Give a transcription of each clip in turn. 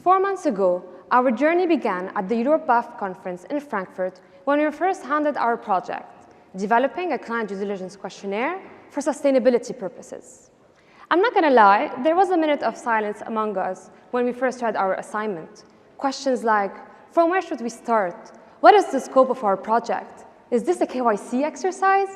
4 months ago, our journey began at the EuropeBAF conference in Frankfurt when we were first handed our project, developing a client due diligence questionnaire for sustainability purposes. I'm not going to lie, there was a minute of silence among us when we first read our assignment. Questions like, from where should we start? What is the scope of our project? Is this a KYC exercise?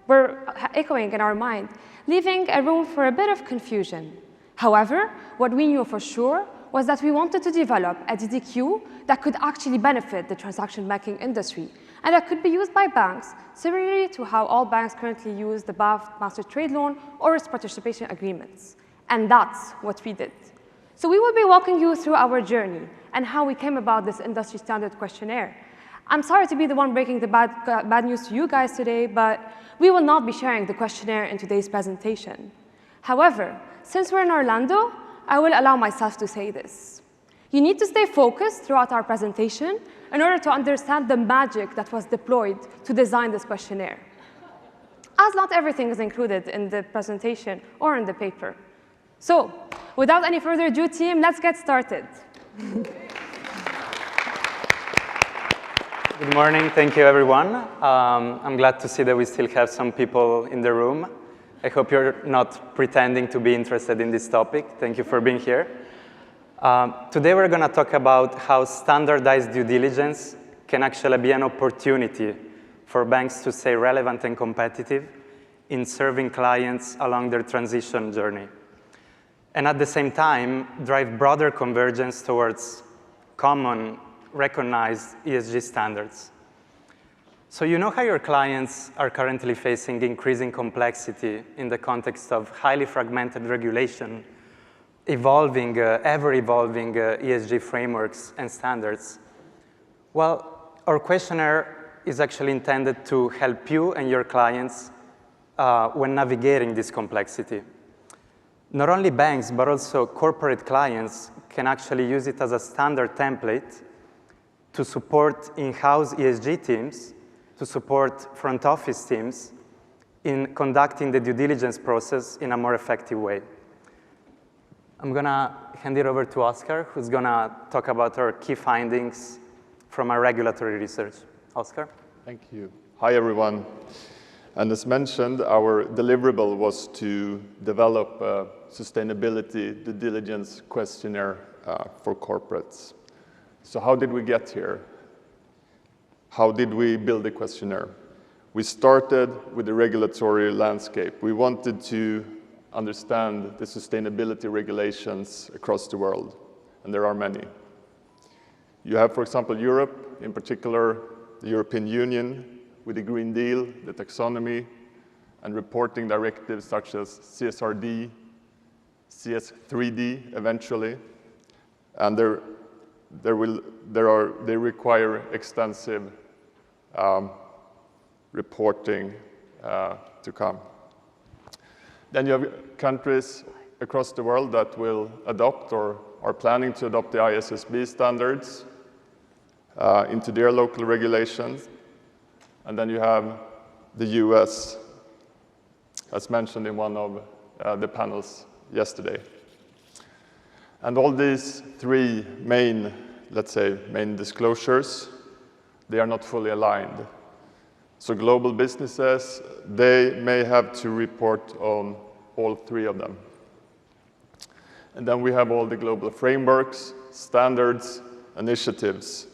Were echoing in our mind, leaving a room for a bit of confusion. However, what we knew for sure was that we wanted to develop a DDQ that could actually benefit the transaction banking industry and that could be used by banks, similarly to how all banks currently use the BAF Master Trade Loan or its participation agreements. And that's what we did. So we will be walking you through our journey and how we came about this industry standard questionnaire. I'm sorry to be the one breaking the bad news to you guys today, but we will not be sharing the questionnaire in today's presentation. However, since we're in Orlando, I will allow myself to say this. You need to stay focused throughout our presentation in order to understand the magic that was deployed to design this questionnaire, as not everything is included in the presentation or in the paper. So, without any further ado, team, let's get started. Good morning. Thank you, everyone. I'm glad to see that we still have some people in the room. I hope you're not pretending to be interested in this topic. Thank you for being here. Today, we're going to talk about how standardized due diligence can actually be an opportunity for banks to stay relevant and competitive in serving clients along their transition journey. And at the same time, drive broader convergence towards common, recognized ESG standards. So you know how your clients are currently facing increasing complexity in the context of highly fragmented regulation, ever-evolving ESG frameworks and standards. Well, our questionnaire is actually intended to help you and your clients when navigating this complexity. Not only banks, but also corporate clients can actually use it as a standard template to support in-house ESG teams, to support front office teams in conducting the due diligence process in a more effective way. I'm going to hand it over to Oscar, who's going to talk about our key findings from our regulatory research. Oscar? Thank you. Hi, everyone. And as mentioned, our deliverable was to develop a sustainability due diligence questionnaire for corporates. So how did we get here? How did we build the questionnaire? We started with the regulatory landscape. We wanted to understand the sustainability regulations across the world, and there are many. You have, for example, Europe, in particular, the European Union, with the Green Deal, the taxonomy, and reporting directives such as CSRD, CS3D eventually, and they require extensive reporting to come. Then you have countries across the world that will adopt or are planning to adopt the ISSB standards into their local regulations. And then you have the US, as mentioned in one of the panels yesterday. And all these three main disclosures, they are not fully aligned. So global businesses, they may have to report on all three of them. And then we have all the global frameworks, standards, initiatives,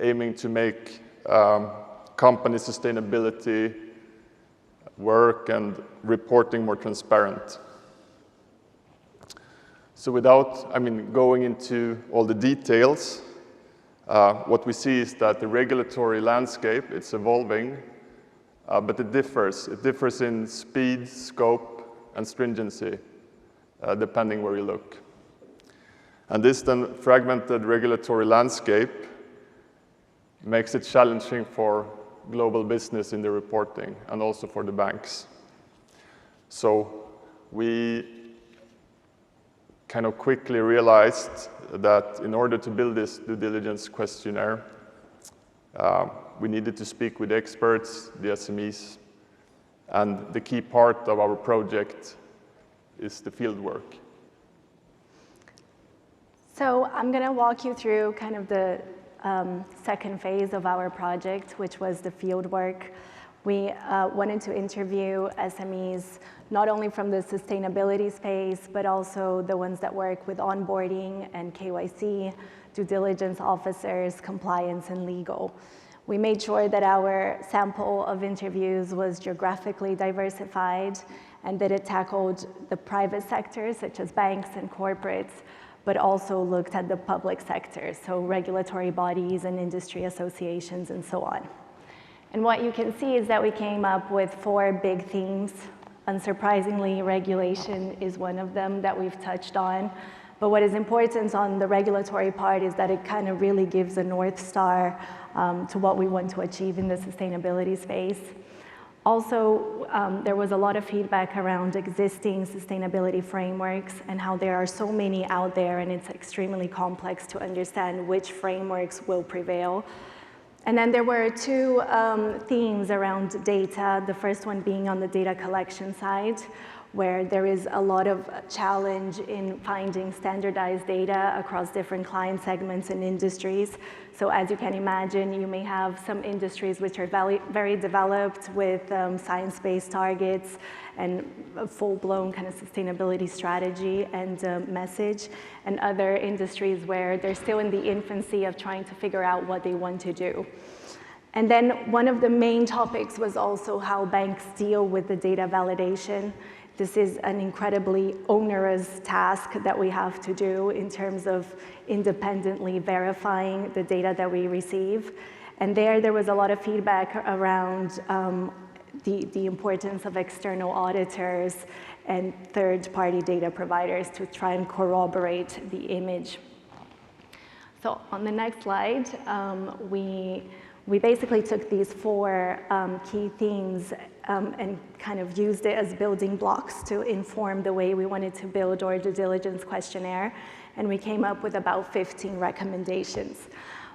aiming to make company sustainability work and reporting more transparent. So without, going into all the details, what we see is that the regulatory landscape, it's evolving, but it differs. It differs in speed, scope, and stringency, depending where you look. And this then fragmented regulatory landscape makes it challenging for global business in the reporting and also for the banks. So we kind of quickly realized that in order to build this due diligence questionnaire, we needed to speak with experts, the SMEs, and the key part of our project is the field work. So I'm going to walk you through kind of the second phase of our project, which was the field work. We wanted to interview SMEs, not only from the sustainability space, but also the ones that work with onboarding and KYC, due diligence officers, compliance, and legal. We made sure that our sample of interviews was geographically diversified and that it tackled the private sector, such as banks and corporates, but also looked at the public sector, so regulatory bodies and industry associations and so on. And what you can see is that we came up with 4 big themes. Unsurprisingly, regulation is one of them that we've touched on. But what is important on the regulatory part is that it kind of really gives a North Star to what we want to achieve in the sustainability space. Also, there was a lot of feedback around existing sustainability frameworks and how there are so many out there, and it's extremely complex to understand which frameworks will prevail. And then there were 2 themes around data, the first one being on the data collection side, where there is a lot of challenge in finding standardized data across different client segments and industries. So as you can imagine, you may have some industries which are very developed with science-based targets and a full-blown kind of sustainability strategy and message, and other industries where they're still in the infancy of trying to figure out what they want to do. And then one of the main topics was also how banks deal with the data validation. This is an incredibly onerous task that we have to do in terms of independently verifying the data that we receive. And there was a lot of feedback around the importance of external auditors and third-party data providers to try and corroborate the image. So on the next slide, we basically took these 4 key themes and kind of used it as building blocks to inform the way we wanted to build our due diligence questionnaire, and we came up with about 15 recommendations.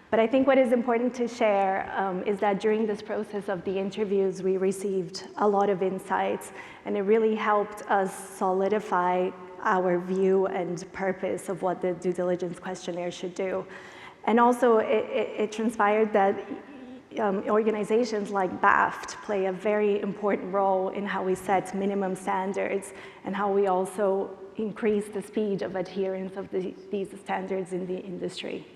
But I think what is important to share is that during this process of the interviews, we received a lot of insights, and it really helped us solidify our view and purpose of what the due diligence questionnaire should do. And also, it transpired that organizations like BAFT play a very important role in how we set minimum standards and how we also increase the speed of adherence of these standards in the industry.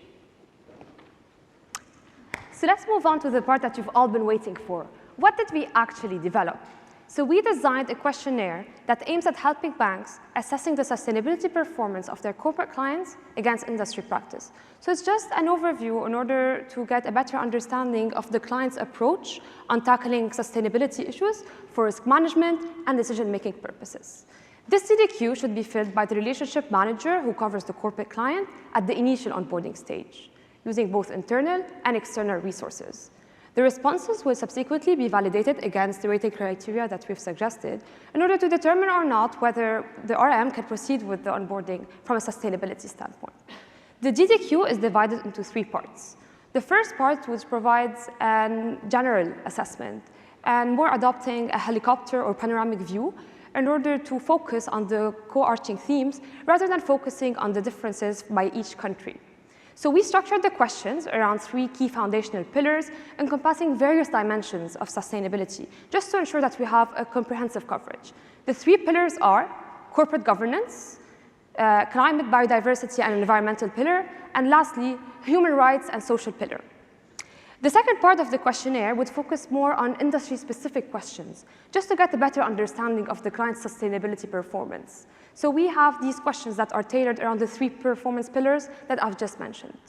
So let's move on to the part that you've all been waiting for. What did we actually develop? So we designed a questionnaire that aims at helping banks assessing the sustainability performance of their corporate clients against industry practice. So it's just an overview in order to get a better understanding of the client's approach on tackling sustainability issues for risk management and decision-making purposes. This CDQ should be filled by the relationship manager who covers the corporate client at the initial onboarding stage, using both internal and external resources. The responses will subsequently be validated against the rating criteria that we've suggested in order to determine or not whether the RM can proceed with the onboarding from a sustainability standpoint. The DDQ is divided into 3 parts. The first part, which provides a general assessment and more adopting a helicopter or panoramic view in order to focus on the co-arching themes rather than focusing on the differences by each country. So we structured the questions around 3 key foundational pillars encompassing various dimensions of sustainability, just to ensure that we have a comprehensive coverage. The 3 pillars are corporate governance, climate, biodiversity, and environmental pillar, and lastly, human rights and social pillar. The second part of the questionnaire would focus more on industry-specific questions, just to get a better understanding of the client's sustainability performance. So we have these questions that are tailored around the 3 performance pillars that I've just mentioned.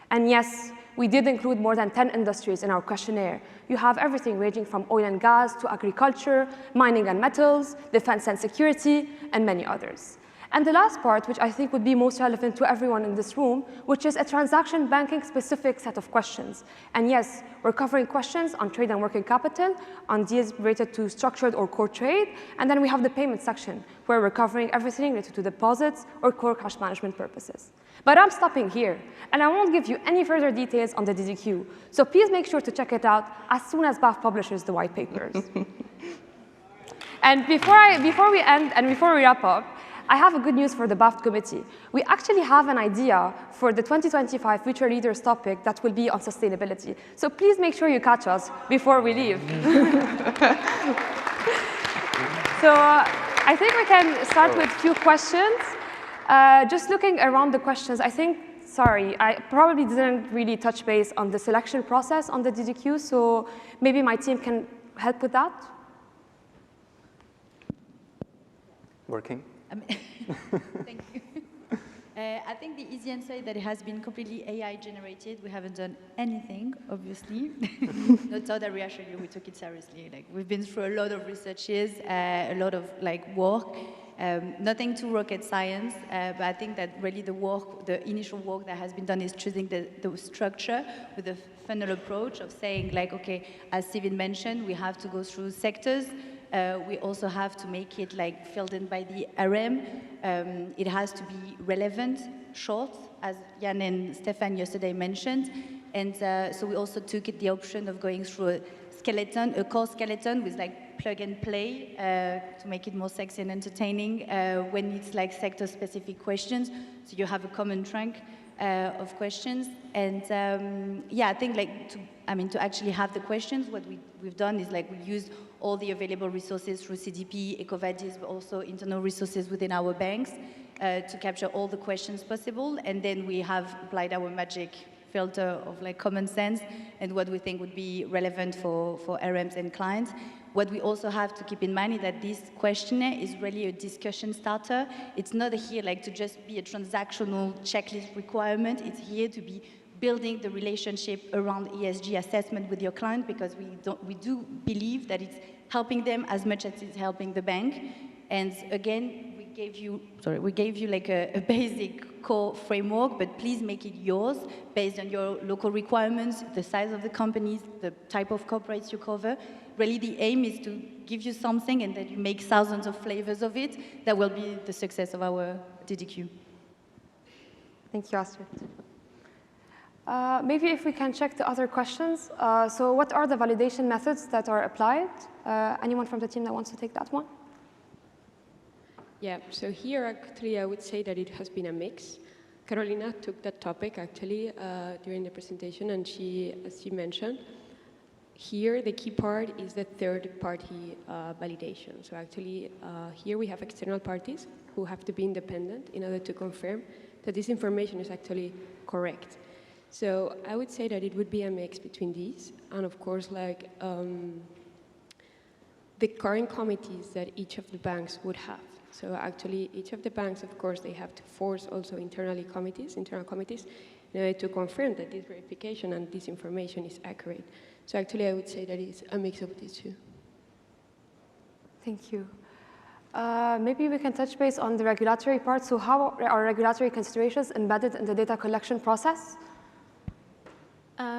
And yes, we did include more than 10 industries in our questionnaire. You have everything ranging from oil and gas to agriculture, mining and metals, defense and security, and many others. And the last part, which I think would be most relevant to everyone in this room, which is a transaction banking specific set of questions. And yes, we're covering questions on trade and working capital, on deals related to structured or core trade, and then we have the payment section, where we're covering everything related to deposits or core cash management purposes. But I'm stopping here, and I won't give you any further details on the DDQ, so please make sure to check it out as soon as BAF publishes the white papers. And before we end and before we wrap up, I have a good news for the BAFT committee. We actually have an idea for the 2025 Future Leaders topic that will be on sustainability. So please make sure you catch us before we leave. So I think we can start with a few questions. Just looking around the questions, I think, sorry, I probably didn't really touch base on the selection process on the DDQ, so maybe my team can help with that. Working? Thank you. I think the easy answer is that it has been completely AI generated. We haven't done anything, obviously. Not so that reassure you, we took it seriously. Like, we've been through a lot of researches, a lot of work. Nothing too rocket science, but I think that really the initial work that has been done is choosing the structure with a funnel approach of saying, like, okay, as Steven mentioned, we have to go through sectors. We also have to make it filled in by the RM. It has to be relevant, short, as Jan and Stefan yesterday mentioned. And so we also took the option of going through a core skeleton with plug and play to make it more sexy and entertaining when it's sector-specific questions. So you have a common trunk of questions. And yeah, I think to actually have the questions, what we've done is we used all the available resources through CDP, EcoVadis, but also internal resources within our banks to capture all the questions possible. And then we have applied our magic filter of common sense and what we think would be relevant for RMs and clients. What we also have to keep in mind is that this questionnaire is really a discussion starter. It's not here to just be a transactional checklist requirement. It's here to be building the relationship around ESG assessment with your client, because we do believe that it's helping them as much as it's helping the bank. And again, we gave you a basic core framework, but please make it yours based on your local requirements, the size of the companies, the type of corporates you cover. Really, the aim is to give you something and that you make thousands of flavors of it. That will be the success of our DDQ. Thank you, Astrid. Maybe if we can check the other questions. So what are the validation methods that are applied? Anyone from the team that wants to take that one? Yeah, so here actually I would say that it has been a mix. Carolina took that topic actually during the presentation, and as she mentioned, here the key part is the third-party validation. So actually here we have external parties who have to be independent in order to confirm that this information is actually correct. So I would say that it would be a mix between these and, of course, the current committees that each of the banks would have. So actually, each of the banks, of course, they have to force also internal committees, in order to confirm that this verification and this information is accurate. So actually, I would say that it's a mix of these two. Thank you. Maybe we can touch base on the regulatory part. So how are regulatory considerations embedded in the data collection process?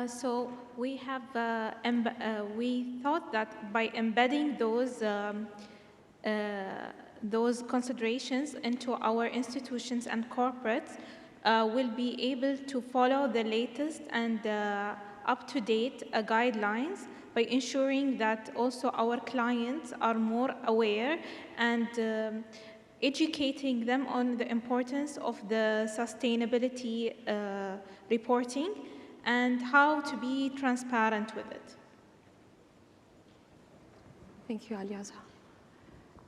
So we have we thought that by embedding those considerations into our institutions and corporates, we'll be able to follow the latest and up-to-date guidelines by ensuring that also our clients are more aware and educating them on the importance of the sustainability reporting and how to be transparent with it. Thank you, Aliaza.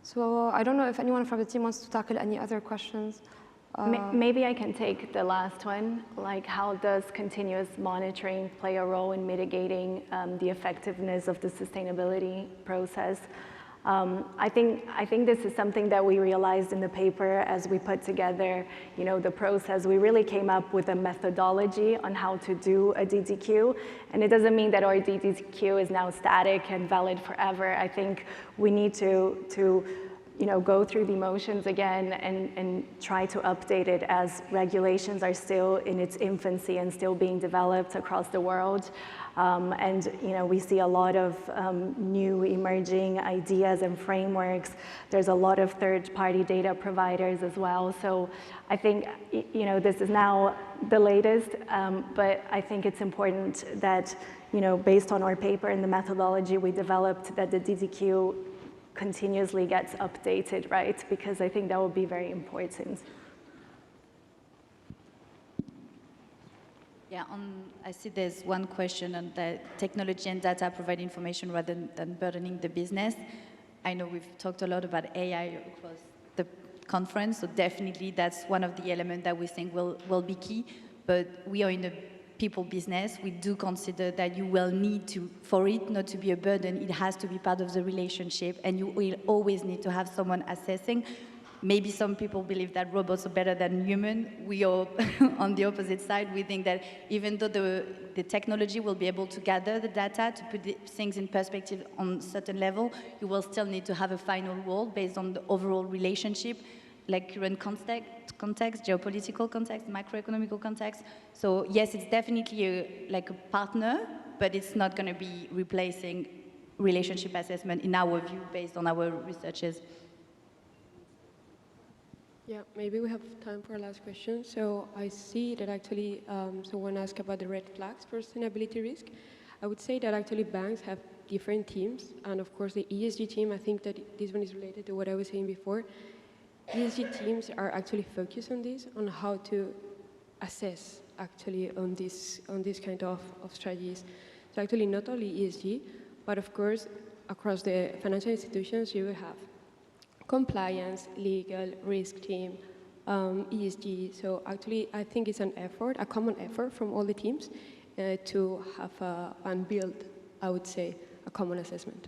So I don't know if anyone from the team wants to tackle any other questions. Maybe I can take the last one, how does continuous monitoring play a role in mitigating the effectiveness of the sustainability process? I think this is something that we realized in the paper as we put together, the process. We really came up with a methodology on how to do a DDQ, and it doesn't mean that our DDQ is now static and valid forever. I think we need to go through the motions again and try to update it as regulations are still in its infancy and still being developed across the world. And we see a lot of new emerging ideas and frameworks. There's a lot of third-party data providers as well. So I think this is now the latest, but I think it's important that based on our paper and the methodology we developed, that the DDQ continuously gets updated, right? Because I think that would be very important. Yeah, I see there's one question on the technology and data provide information rather than burdening the business. I know we've talked a lot about AI across the conference, so definitely that's one of the elements that we think will be key. But we are in a people business. We do consider that you will need to, for it not to be a burden, it has to be part of the relationship, and you will always need to have someone assessing. Maybe some people believe that robots are better than human. We are on the opposite side. We think that even though the technology will be able to gather the data, to put things in perspective on a certain level, you will still need to have a final word based on the overall relationship, like current context, geopolitical context, macroeconomical context. So yes, it's definitely like a partner, but it's not going to be replacing relationship assessment in our view based on our researches. Yeah, maybe we have time for a last question. So I see that actually someone asked about the red flags for sustainability risk. I would say that actually banks have different teams. And of course, the ESG team, I think that this one is related to what I was saying before. ESG teams are actually focused on this, on how to assess actually on this kind of strategies. So actually not only ESG, but of course, across the financial institutions, you will have compliance, legal, risk team, ESG. So actually, I think it's an effort, a common effort from all the teams to have and build, I would say, a common assessment.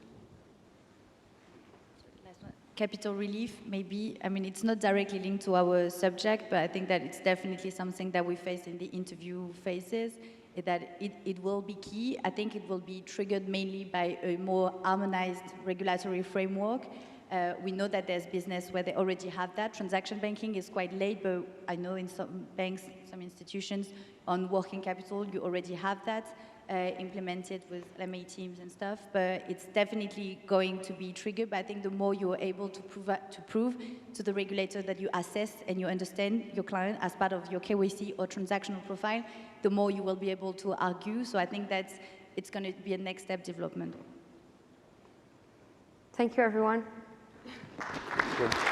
Last one. Capital relief, maybe. I mean, it's not directly linked to our subject, but I think that it's definitely something that we face in the interview phases, that it will be key. I think it will be triggered mainly by a more harmonized regulatory framework. We know that there's business where they already have that. Transaction banking is quite late, but I know in some banks, some institutions, on working capital, you already have that implemented with LMA teams and stuff. But it's definitely going to be triggered. But I think the more you're able to prove to the regulator that you assess and you understand your client as part of your KYC or transactional profile, the more you will be able to argue. So I think it's going to be a next step development. Thank you, everyone. Good.